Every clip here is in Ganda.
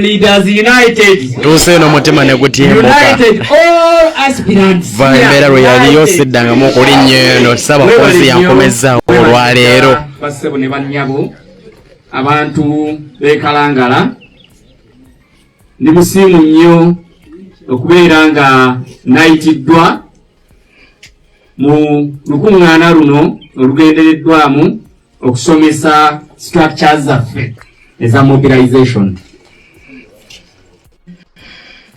Leaders United. Tuse no mutima ne kutimbuka. United all aspirants. Vaembera royali yose danga moko linye no saba kozi yankomeza olwalero. Basebo ne banyabo abantu bekalangala. Ndi musimu nnyo okubeera nga nayitiddwa mu lukuŋŋaana luno olugendereddwamu okusomesa structures zaffe eza mobilization.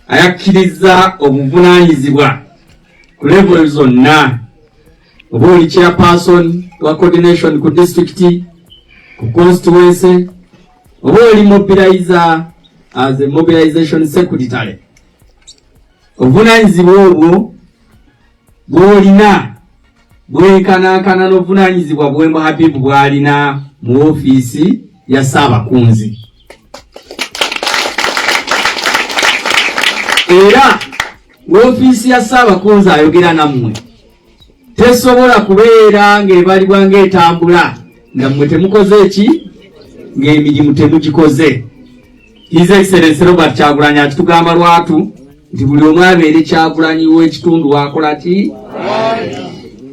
Ayakkiriza obuvunaanyizibwa ku level zonna, oba oli chairperson wa coordination ku district, ku constituency, oba oli mobilizer as a mobilization secretary. Obuvunaanyizibwa obwo bw'olina bwenkanankana n'obuvunaanyizibwa bw'Embo Habib bw'alina mu ofiisi ya Ssaabakunzi. Era ofiisi ya Ssaabakunzi ayogera nammwe tesobola kubeera ng'ebalibwa ng'etambula nga mmwe temukoze eki, ng'emirimu temugikoze. His Excellency Robert Kyagulanyi akitugamba lwatu nti buli omu abeere Kyagulanyi w'ekitundu wakola ki?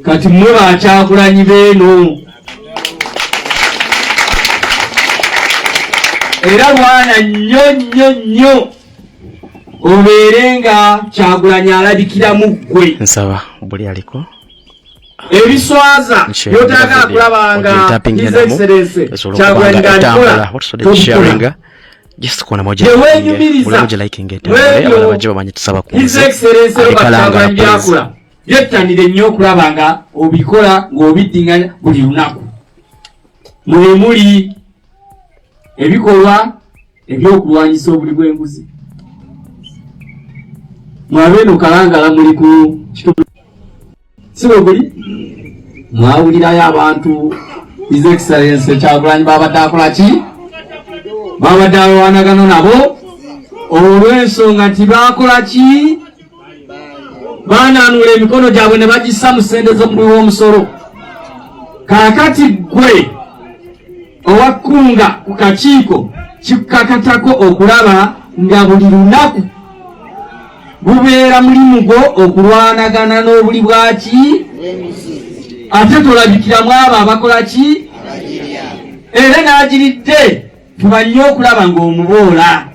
Kati mmwe ba Kyagulanyi beeno. Era lwana nnyo obeere nga Kyagulanyi alabikiramu ggwe. Nsaba buli aliko ebiswaza byotagala kulabanga His Excellency Kyagulanyi ng'alikola tomukola. Just kuna moja ulamoja liking it abala bajiba banyi tusaba ku His Excellency Robert Kyagulanyi byakola yettanire nnyo okulaba nga obikola ng'obiddinganya buli lunaku. Mwe muli ebikolwa ebyokulwanyisa obuli bw'enguzi. Mwabeeno Kalangala muli ku kitundu si bwe buli mwawulirayo abantu His Excellency Kyagulanyi babadde akola ki? Babadde alwanagano nabo olw'ensonga nti baakola ki? Baanaanula emikono gyabwe ne bagissa mu ssente z'omuli w'omusolo. Kaakati ggwe owakkunga ku kakiiko kikakatako okulaba nga buli lunaku gubeera mulimu gwo okulwanagana n'obuli bwaki, ate tolabikiramu abo abakola ki? Era n'agiridde fuba nnyo okulaba ng'omuboola.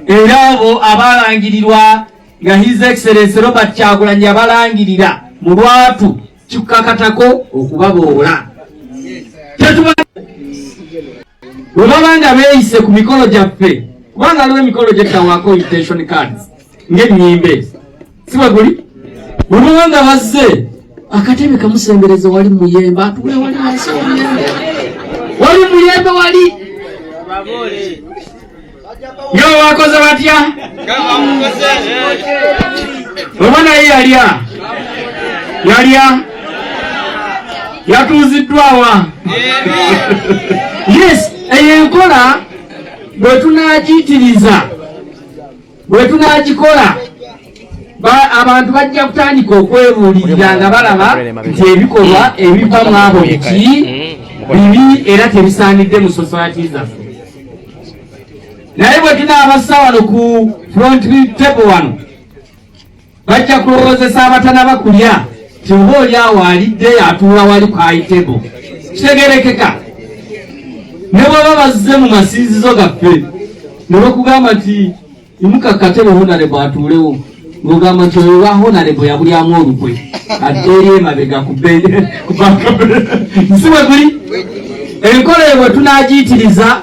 Era abo abalangirirwa nga His Excellency Robert Kyagulanyi abalangirira mu lwatu kikakatako okubaboola. Bwe baba nga beeyise ku mikolo gyaffe, kubanga aliwo emikolo gy'ettawaako invitation cards ng'ennyimbe si bwe guli, bwe baba nga bazze akatebe kamusembereze wali muyembe atuule wali wansi omuyembe wali muyembe wali nga wakoze batya oba naye yalya yatuuziddwawa. Yes, eyo enkola bwe tunaagiyitiriza bwe tunagikola abantu bajja kutandika okwebuulirira nga balaba nti ebikolwa ebiva mu abo biki bibi era tebisaanidde mu society zaffe. Naye bwe tunaabassa wano ku front table wano bajja kulowoozesa abatanaba kulya ti oba oli awo alidde atuula wali ku high table. Kitegerekeka ne bwaba bazze mu masinzizo gaffe ne bakugamba nti imuka katebe honarebo atuulewo ng'ogamba nti oyo wa honarebo yabulyamu olukwe ate eri emabega ku si bwe guli. Enkola eyo bwe tunaagiyitiriza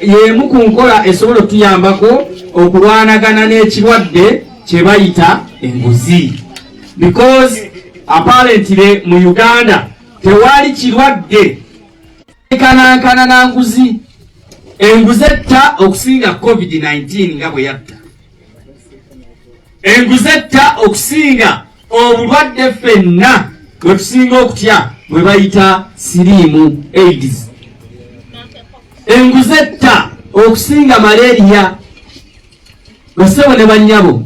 y'emu ku nkola esobola otuyambako okulwanagana n'ekirwadde kye bayita enguzi. Because apparently mu Uganda tewali kirwadde ekanankana na nguzi. Enguzi etta okusinga COVID-19 nga bwe yatta. Enguzi etta okusinga obulwadde ffenna bwe tusinga okutya bwe bayita siriimu AIDS. Enguzi etta okusinga malaria. Bassebo ne bannyabo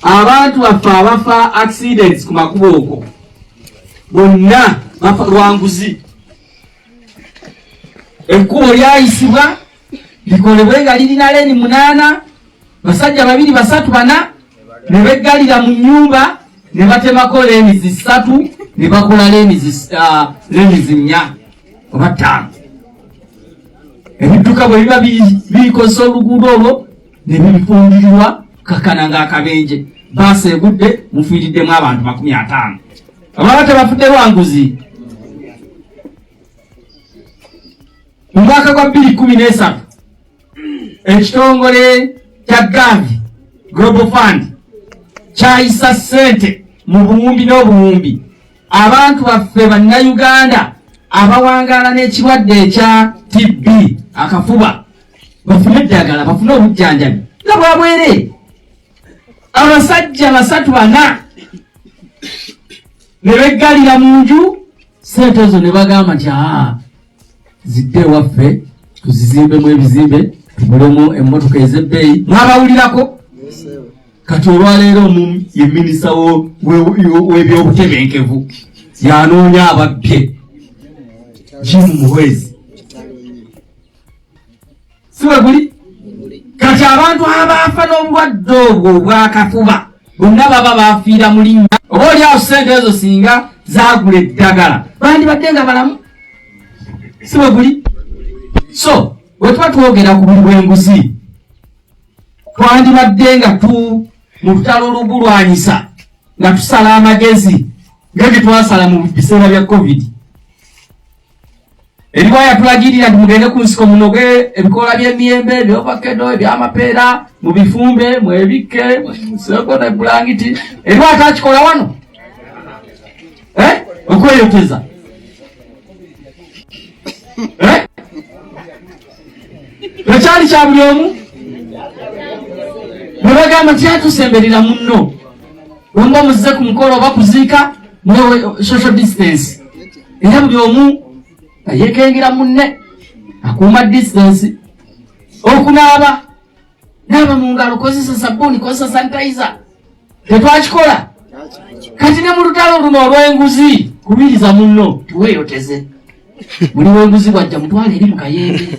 abantu baffe abafa accidents ku makubo okwo bonna bafa lwa nguzi. Ekkubo lyayisibwa likolebwe nga lirina leni 8 basajja 2 3 4 ne beggalira mu nyumba ne batemako leni 3 ne bakola leni 4 oba 5. Ebidduka bwe biba bikozesa oluguudo olwo ne bifundirirwa kakana ng'akabenje baseegudde mufiiriddemu abantu 50 ababa tebafudde lwanguzi. Mu mwaka gwa 2013 ekitongole kya Gavi Global Fund kyayisa ssente mu buwumbi n'obuwumbi abantu baffe bannayuganda abawangaala n'ekirwadde ekya TB akafuba bafune eddagala bafune obujjanjabi nga bwabwere. Abasajja 3-4 ne beggalira mu nju ssente ezo ne bagamba nti zidde waffe tuzizimbemu ebizimbe tugulemu emmotoka ez'ebbeeyi. Mwabawulirako kati olwaleero ye minisita w'ebyobutebenkevu yanoonya ababbye Jim Muhwezi siwe guli. Kati abantu abaafa n'obulwadde obwo obwakafuba bonna baba baafiira mu linnya oba oliawo ssente ezo singa zaagula eddagala bandibadde nga balamu siwe guli. So bwe tuba twogera ku buli bw'enguzi twandibadde nga mu lutalo olugulwanyisa nga tusala amagezi nga bye twasala mu biseera bya COVID. Eriwaya tulagirira nti mugende ku nsiko munoge ebikola by'emiyembe eby'ovakedo eby'amapeera mu bifumbe mwebikke museko ne bulangiti. Eriwaya takikola wano okweyoteza ekyali kya buli omu ne bagamba tyatusemberera munno wemba muzze ku mukolo oba kuziika mwewe social distance era buli omu yekengera munne akuuma distance. Okunaaba naaba mu ngalo kozesa sabbuuni kozesa sanitizer tetwakikola. Kati ne mu lutalo luno olw'enguzi kubiriza munno tuweeyoteze buli w'enguzi bwajja mutwale eri mu kayembe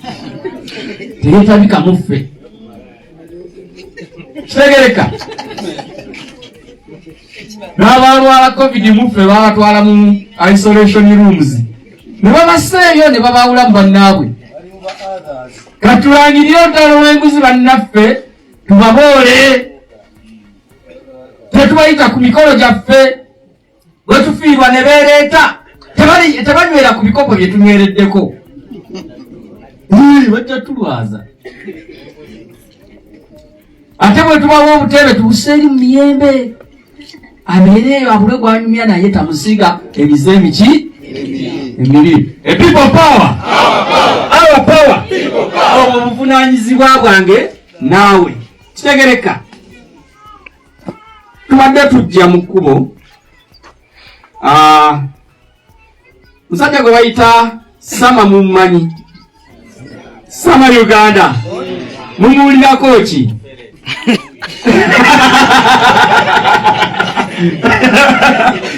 teyeetabika muffe kitegereka. N'abalwala COVID muffe babatwala mu isolation rooms ne babaseeyo ne babawula mu bannaabwe. Katulangirire olutalo lw'enguzi bannaffe tubaboole tetubayita ku mikolo gyaffe bwe tufiirwa ne beereeta tebanywera ku bikopo bye tunywereddeko bajja tulwaza. Ate bwe tubawa obutebe tubuseeri mu miyembe abeereeyo abule gwanyumya naye tamusiga ebize emiki emiri. People power, our power, obwo buvunaanyizibwa bwange naawe kitegereka. Tubadde tujja mu kkubo musajja gwe bayita Sama mummanyi Sama Uganda mumuwulirako ki?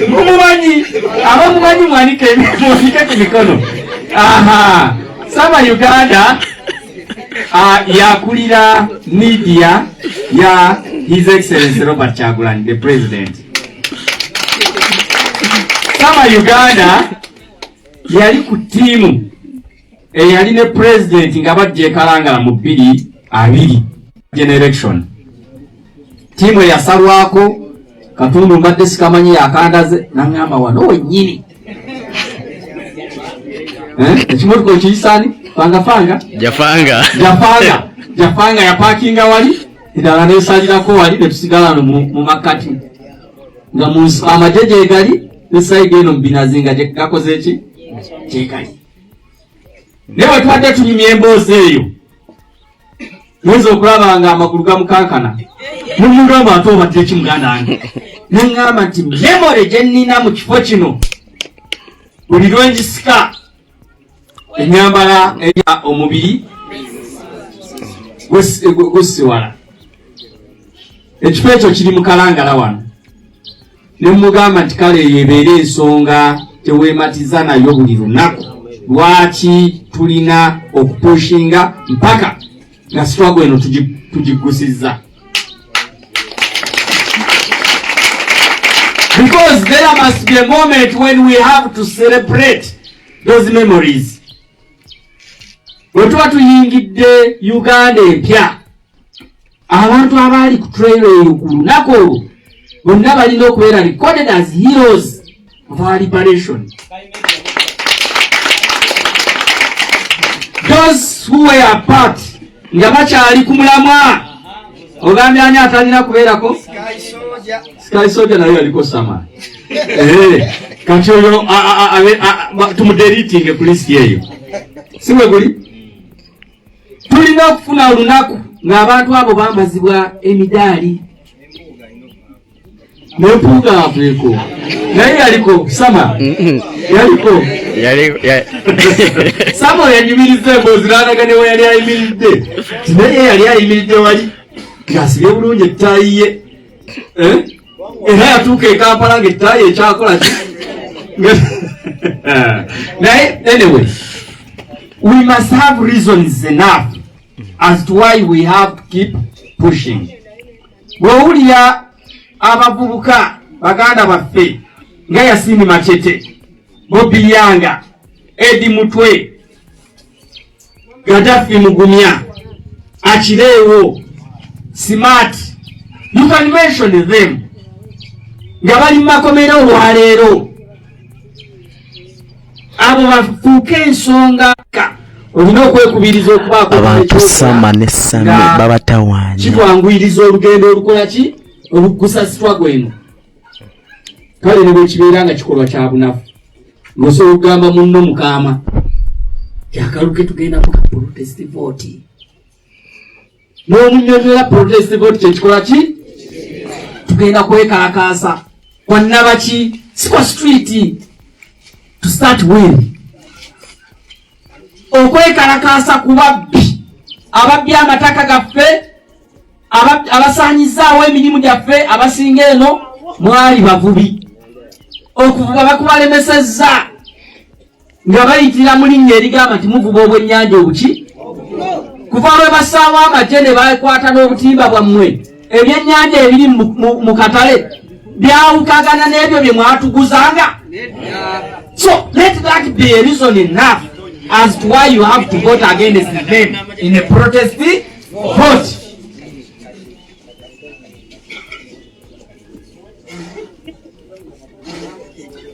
Mumumanyi abamumanyi mwanike ku mikono. Sama Uganda yakulira media ya His Excellency Robert Kyagulanyi the President. Sama Uganda yali ku tiimu eyali ne President nga bajja ekalangala mu 2020 generation. Tiimu yasalwako Katundu mbadde sikamanyi yakandaze nangamba wano wennyini. Ekimotoka okiyisani fanga Jafanga ya parkinga wali idala nesalirako wali netusigala mu makati nga amajeje egali nesaidi eno mbinazinga gakoze eki kyekali. Newe twadde tunyumya emboozi eyo nwenza okulaba nga amagulu gamukankana n'omuntu abantu obadde eki muganda wange neŋŋamba nti memore gye nnina mu kifo kino buli lwengisika enyambala eya omubiri gusiwala. Ekifo ekyo kiri mu Kalangala wano ne mugamba nti kale yebeera ensonga teweematiza nayo buli lunaku lwaki tulina okupushinga mpaka na struggle eno tujigusiza. Because there must be a moment when we have to celebrate those memories. Wetuwa tuyingidde Uganda empya. Abantu abali ku trail eyo ku lunako bonna balina okubeera recorded as heroes of our liberation. Those who were part nga bakyali ku mulamwa ogambye ani atalina kubeerako Sky Soldier nayo yaliko sama kati oyo tumudelitinge ku list eyo siwe guli. Tulina okufuna olunaku ng'abantu abo bambazibwa emidaali n'empuuga aveeko naye yaliko sama yaliko sama yanyumiriza emboozi n'anaga we yali ayimiridde naye yali ayimiridde wali ng'asibye bulungi ettaayi ye era yatuuka e Kampala ng'ettaayi ekyakola ki naye anyway we must have reasons enough as to why we have to keep pushing. Bw'owulira abavubuka baganda baffe nga Yasini Machete, Bobby Yanga, Eddie Mutwe, Gaddafi Mugumya, Achirewo, Smart, you can mention them. Nga bali mu makomera olwaleero abo bafuuke ensonga olina okwekubiriza okubaako abantu Sama ne Sami babatawaanya kitwanguyiriza olugendo olukola ki olukusa struggle eno. Kale ne bwe kibeera nga kikolwa kya bunafu ng'osobola okugamba munno mukaama yakaluke tugenda mu protest vote n'omunnyonnyola protest vote kyekikola ki tugenda kwekalakaasa kwannabaki si kwa street to start with. Okwekalakaasa ku ababbi amataka gaffe abasaanyizaawo emirimu gyaffe abasinga eno mwali bavubi okuvuba bakubalemesezza nga bayitira mu linnya erigamba nti muvuba obwennyanja obuki kuva lwe basaawo amagye ne bakwata n'obutimba bwammwe ebyennyanja ebiri mu katale byawukagana n'ebyo bye mwatuguzanga. So let that be a reason enough as to why you have to vote against them in a protest vote.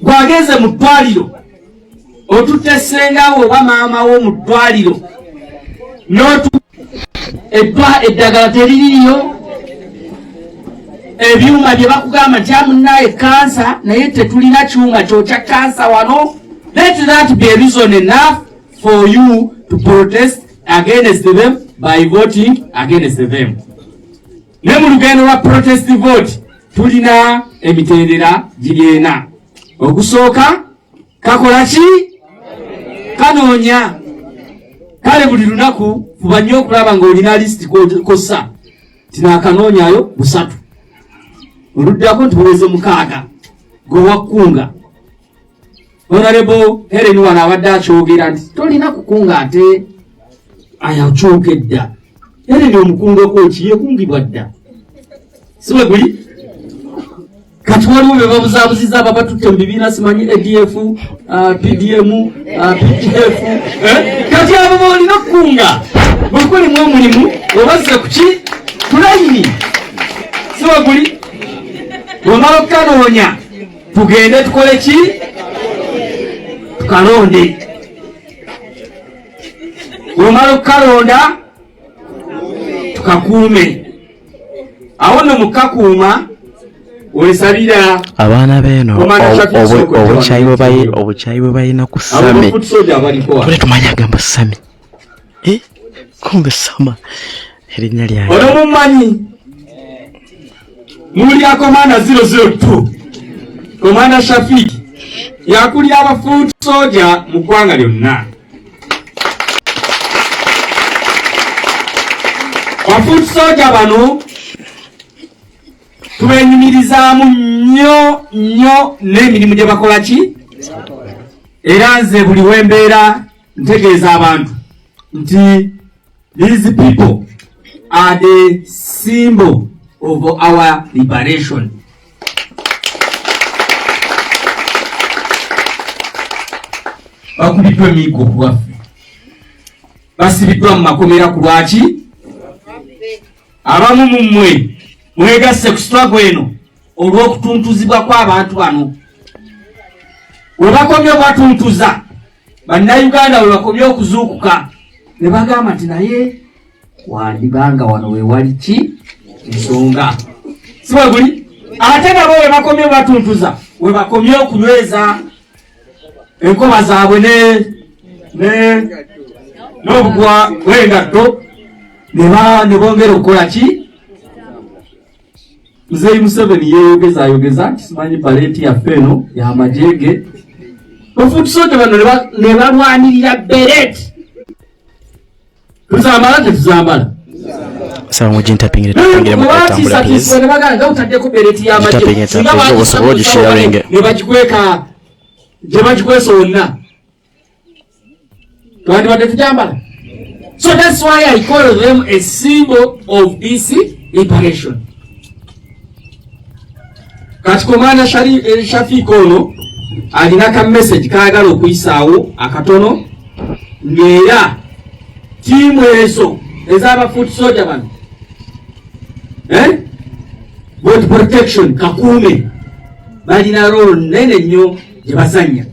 Gwageze mu ddwaliro otutte ssengawo oba maama wo mu ddwaliro eddagala teririyo ebyuma bye bakugamba nti amunaye kansa naye tetulina kyuma kyokya kansa wano. Let that be a reason enough for you to protest against them by voting against them. Ne mu lugendo lwa protest vote tulina emitendera giri ena. Okusooka kakola ki? Kanoonya. Kale buli lunaku fuba nnyo okulaba ng'olina list kossa tinakanoonyayo busatu oluddako nti buweze 6 gwewakunga. Honorable Helen wano abadde akyogera nti tolina kukunga ate ayakyuka edda. Helen omukungako ki yekungibwa dda siwe guli kati waliwo be babuzaabuziza babatutte mu bibiina simanyi ADF PDM PDF kati abo boolina okukunga bwekulimu omulimu obazze ku ki tulayini siwe guli bwomala okukanoonya tugende tukole ki tukalonde. Bwomala okukalonda tukakuume awo no mukakuuma olesabira abaana beeno obukyayi bwe balina ku Sami tule tumanya agamba Sami kumbe Sama erinnya lyange ono mumanyi mulya komanda 002 komanda Shafiki yakulya abafuuti soja mu ggwanga lyonna. Abafuuti soja bano tubenyumirizaamu nnyo n'emirimu gye bakola ki era nze buli wembeera ntegeeza abantu nti these people are the symbol of our liberation. Bakubiddwa emigo kuwaffe, basibiddwa mu makomera ku lwaki? Abamu mu mmwe mwegasse ku struggle eno olw'okutuntuzibwa kw'abantu bano. We bakomye obatuntuza, bannayuganda we bakomye okuzuukuka ne bagamba nti naye wandibanga wano we wali ki ensonga. Si bwe guli? Ate nabo we bakomye obatuntuza we bakomye okunyweza enkoba zaabwe n'obugwa bw'engatto ne bongera okukola ki? Muzeeyi Museveni yeeyogeza nti simanyi baleeti yaffe eno y'amajege. Bafuutusoja bano ne balwanirira beleeti. Tuzambala tetuzambala? Sawa mujintapingire tapingire mukatambula please. Ne baganda utaddeko beleeti y'amajege. Ne bagikweka gye bagikwesa wonna. Twandibadde tujambala? So that's why I call them a symbol of this liberation. Kati komanda Shafiq ono alina ka message kaagala okuyisaawo akatono, ng'era tiimu ezo ez'abafuuti soja bano board protection kakuume balina role nene nnyo gye bazannya,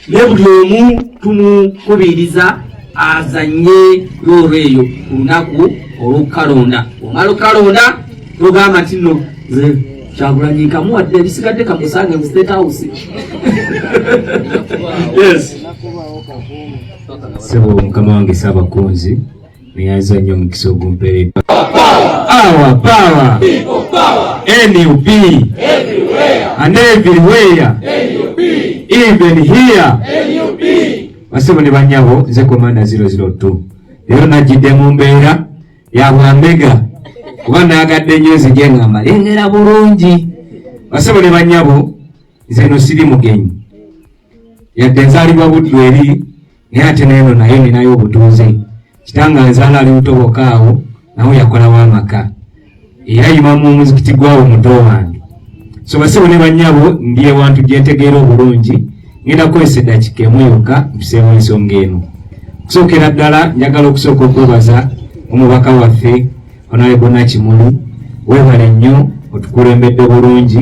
ne buli omu tumukubiriza azanye looro eyo ku lunaku olw'okukalonda. Omala okukalonda togamba nti nno Kyagulanyi kamuwadde ebisigadde kamusange mu State House. Yes. Sebo mukama wange Saabakunzi niyaza nnyo omukisa ogumperedde. Our power. NUP. Everywhere. And everywhere. NUP. Even here. NUP. Basebo ne banyabo nze komanda 002. Leero najjidde mu mbeera ya bwambega. Kuba naagadde nnyo nzije ngamba lengera bulungi. Basebo ne banyabo nze eno siri mugenyi. Yadde nzaalibwa Buddu eri naye ate n'eno nayo ninayo obutuuze. Kitanga nzaala ali mutoboka awo nawe yakola w'amaka. Era yimamu omuzikiti gwawo muto wange. So basebo ne banyabo ndi ewantu gyentegeera obulungi. Ngenda kwesa eddakiika emu yokka mpiseemu ensonga eno. Okusookera ddala njagala okusooka okwebaza omubaka waffe Honorable Nakimuli, weebale nnyo otukulembedde bulungi.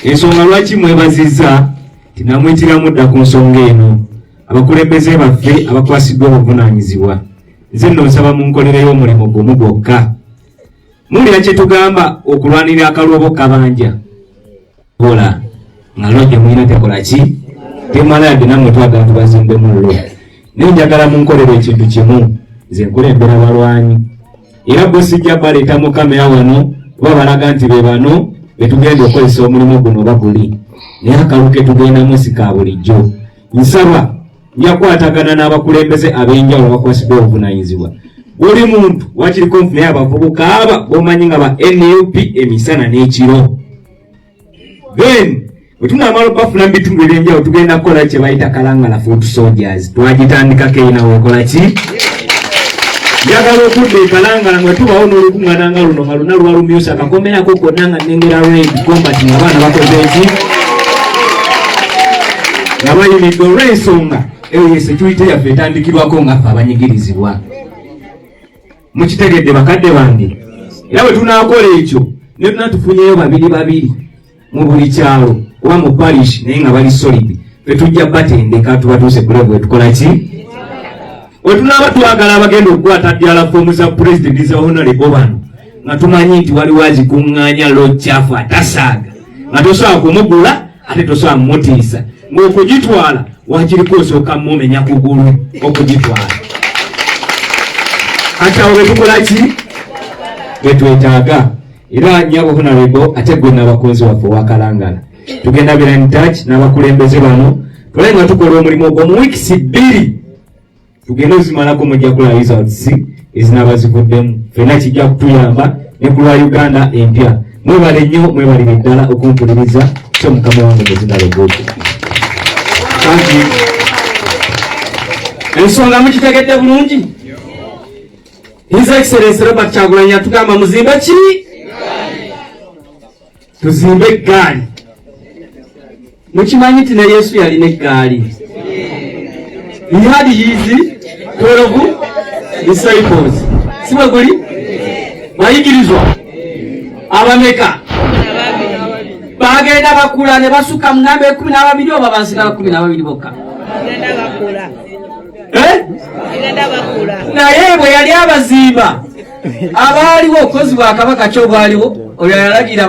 Ensonga lwaki mwebazizza tinamwitiramu dda ku nsonga eno. Abakulembeze baffe abakwasiddwa obuvunaanyizibwa, nze nno nsaba munkolereyo omulimu gumu gwokka. Mulira kye tugamba okulwanira akaloobo kabanja. Kola nga lojje mulina tekola ki? Temala yadde nammwe twagala tubazimbe mullo. Naye njagala munkolere ekintu kimu, nze nkulembera balwanyi. Era bwe sijja baleeta mu kamera wano kuba balaga nti be bano be tugenda okukozesa omulimu guno oba guli. Naye akalulu ke tugendamu si ka bulijjo. Nsaba nja kukwatagana n'abakulembeze ab'enjawulo abakwasiddwa obuvunaanyizibwa. Buli muntu wakiriko nfu naye abavubuka aba b'omanyi nga ba NUP emisana n'ekiro. Then wetunamala okubafuna mu bitundu eby'enjawulo tugenda kukola kye bayita Kalangala Foot Soldiers. Twagitandikako einawo okola ki? Njagala okudda e Kalangala mwe tubawo n'olukuŋŋaana nga luno nga luna luba lumyusa kakomerako konna nga nnengera Red Combat nga abaana bakoze eki? Nga bayimidde olw'ensonga eyo security yaffe etandikirwako nga ffe abanyigirizibwa. Mukitegedde bakadde bange? Era bwe tunaakola ekyo ne tunatufunyeyo babiri mu buli kyalo oba mu parish naye nga bali solid, fe tujja batendeka tubatuuse ku level etukola ki? Bwe tunaaba twagala abagenda okukwata ddala foomu za president za honorable bano nga tumanyi nti waliwo azikuŋŋaanya lojjaafu atasaaga nga tosobola kumugula ate tosobola mumutiisa ng'okugitwala wakiriko osooka mumenya kugulu okugitwala. Ate awo betukola ki? Betwetaaga. Era nnyabo honorable ate gwe n'abakunzi waffe owa Kalangala tugenda bera in touch n'abakulembeze bano tulabe nga tukola omulimu ogwo mu wiikisi 2 tugenda ozimalako mujja kula results ezinaaba zivuddemu. Ffenna kijja kutuyamba ne ku lwa Uganda empya. Mwebale nnyo, mwebalire ddala okumpuliriza so mukama wange muzindalo gwoku. ensonga mukitegedde bulungi. His Excellency Robert Kyagulanyi atugamba muzimbe ki? Tuzimbe eggaali. Mukimanyi nti ne Yesu yalina eggaali. He had his 12 disciples. Sibwe guli? Bayigirizwa abameka bagenda bakula ne basuka mu namba 12 oba bansigala 12 bokka. Naye bwe yali abazimba abaaliwo okozi bwa kabaka kyo bwaliwo oyo yalagira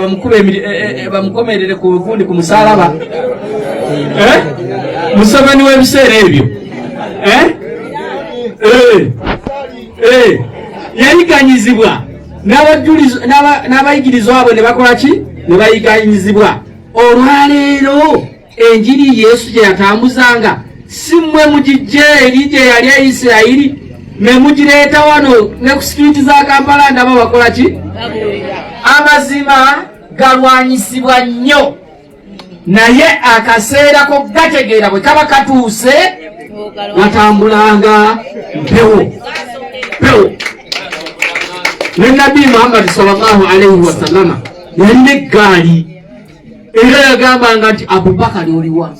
bamukomerere ku bugundi ku musalaba. Museveni w'ebiseera ebyo yayiganyizibwa n'abayigirizwa abo ne bakola ki? Ne bayiganyizibwa. Olwaleero enjiri Yesu gye yatambuzanga si mmwe mugijje eri gye yali ya Isirayiri ne mugireeta wano ne ku situiti za Kampala ndaba bakola ki? Amazima galwanyisibwa nnyo, naye akaseera ko gategeera bwe kaba katuuse gatambulanga mpewo. Ne Nabbi Muhammad sallallahu alayhi wa sallama yalina eggaali era yagambanga nti Abubakari oliwa,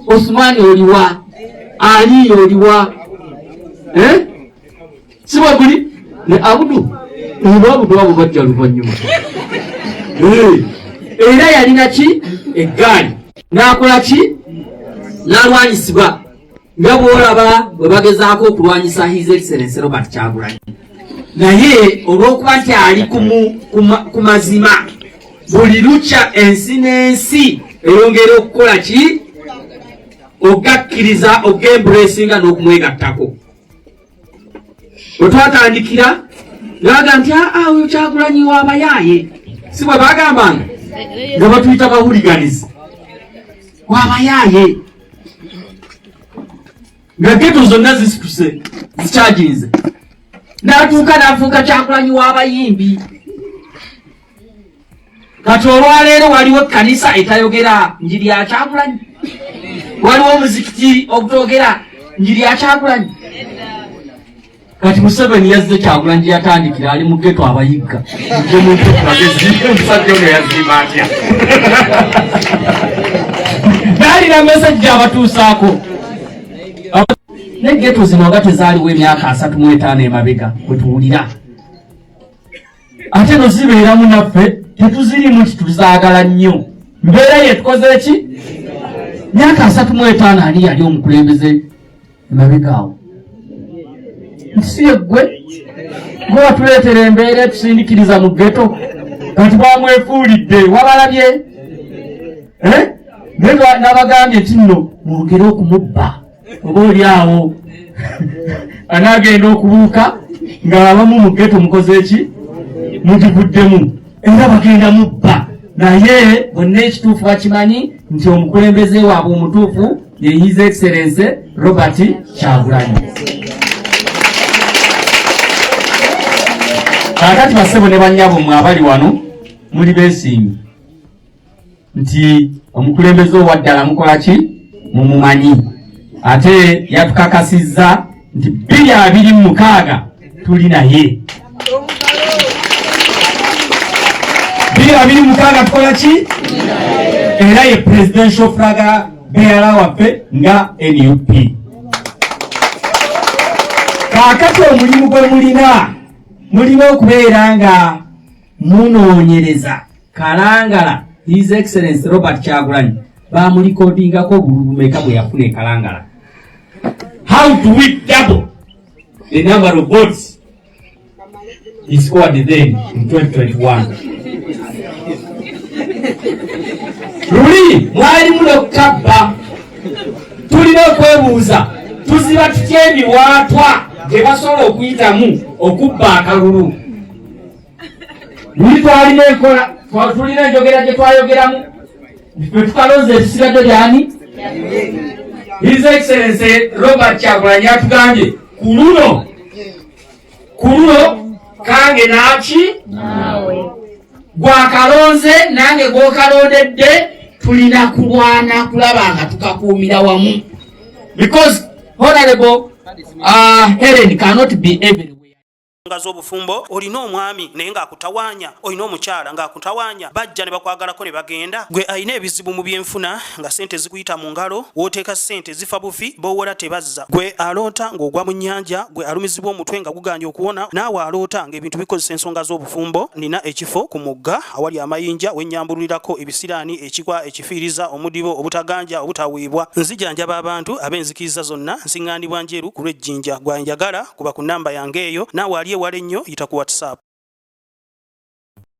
Osmani oliwa, Ali oliwa, sibwe guli ne Abudu abo bajja luvannyuma. Era yalina ki? Eggaali. N'akola ki? N'alwanyisibwa nga bw'olaba bwe bagezaako okulwanyisa His Excellency Robert Kyagulanyi. Naye olw'okuba nti ali ku mazima, buli lukya ensi n'ensi eyongera okukola ki? Ogakkiriza, ogembulesinga n'okumwegattako. Otwatandikira ngaga nti oyo Kyagulanyi w'abayaaye. Si bwe bagambanga nga batuyita bahuliganizi w'abayaaye, nga geto zonna zisituse zikyaginze, n'atuuka n'afuuka Kyagulanyi w'abayimbi. Kati olwaleero waliwo ekkanisa etayogera njiri ya Kyagulanyi, waliwo omuzikiti ogutogera njiri ya Kyagulanyi. Kati Museveni yazze Kyagulanyi gye yatandikira ali mu geto abayigga muje muntu bagezi omusajja ono yazimba atya. Nalina message abatuusaako ne geto zino nga tezaaliwo emyaka 35 emabega bwe tuwulira, ate no zibeeramu naffe tetuzirimu nti tuzaagala nnyo. Mbeera ye tukoze ki? Myaka 35 ani yali omukulembeze emabega awo? Nsiye gwe gwe watuleetera embeera etusindikiriza mu geto, kati bamwefuulidde wabalabye. Geto n'abagambye nti nno mwongere okumubba oba oli awo anaagenda okubuuka ng'abamu mu geto mukoze ki? Mugivuddemu era bagenda mubba. Naye bonna ekituufu bakimanyi nti omukulembeze waabwe omutuufu ye His Excellency Robert Kyagulanyi. Kakati basebo ne bannyabo mwe abali wano muli beesimye nti omukulembeze owaddala mukola ki? Mumumanyi. Ate yatukakasizza nti 2026 tuli naye. 2026 tukola ki? Era ye presidential flag bearer waffe nga NUP. Kakati omulimu gwe mulina okubeera nga munoonyereza Kalangala His Excellency Robert Kyagulanyi bamulikodingako obulumeka bwe yafuna e Kalangala. How do we double the number of votes he scored then in 2021? Luli mwali muno kabba, tulina okwebuuza tuziba tutya ebiwaatwa gye basobola okuyitamu okubba akalulu. Luli twalina enkola, tulina enjogera gye twayogeramu ffe tukalonze ekisigadde lyani? His Excellency Robert Kyagulanyi atugambye ku luno kange naki gwakalonze nange gwokalondedde, tulina kulwana kulaba nga tukakuumira wamu. because Honorable Helen cannot be everywhere. Z'obufumbo olina omwami naye ng'akutawanya, olina omukyala ng'akutawanya, bajja ne bakwagalako ne bagenda. Gwe alina ebizibu mu byenfuna nga sente zikuyita mu ngalo, w'oteeka sente zifa bufi b'owola tebazza. Gwe aloota ng'ogwa mu nnyanja, gwe alumizibwa omutwe nga guganja okuwona, naawe aloota ng'ebintu bikozesa ensonga z'obufumbo. Nina ekifo ku mugga awali amayinja wennyambulirako ebisiraani, ekikwa, ekifiiriza, omudibo, obutaganja, obutaweebwa. Nzijanjaba abantu ab'enzikiriza zonna, nsiŋŋaanibwa njeru ku lw'ejjinja. Gwanjagala kuba ku nnamba yange eyo, naawe ali ewala ennyo yita ku WhatsApp.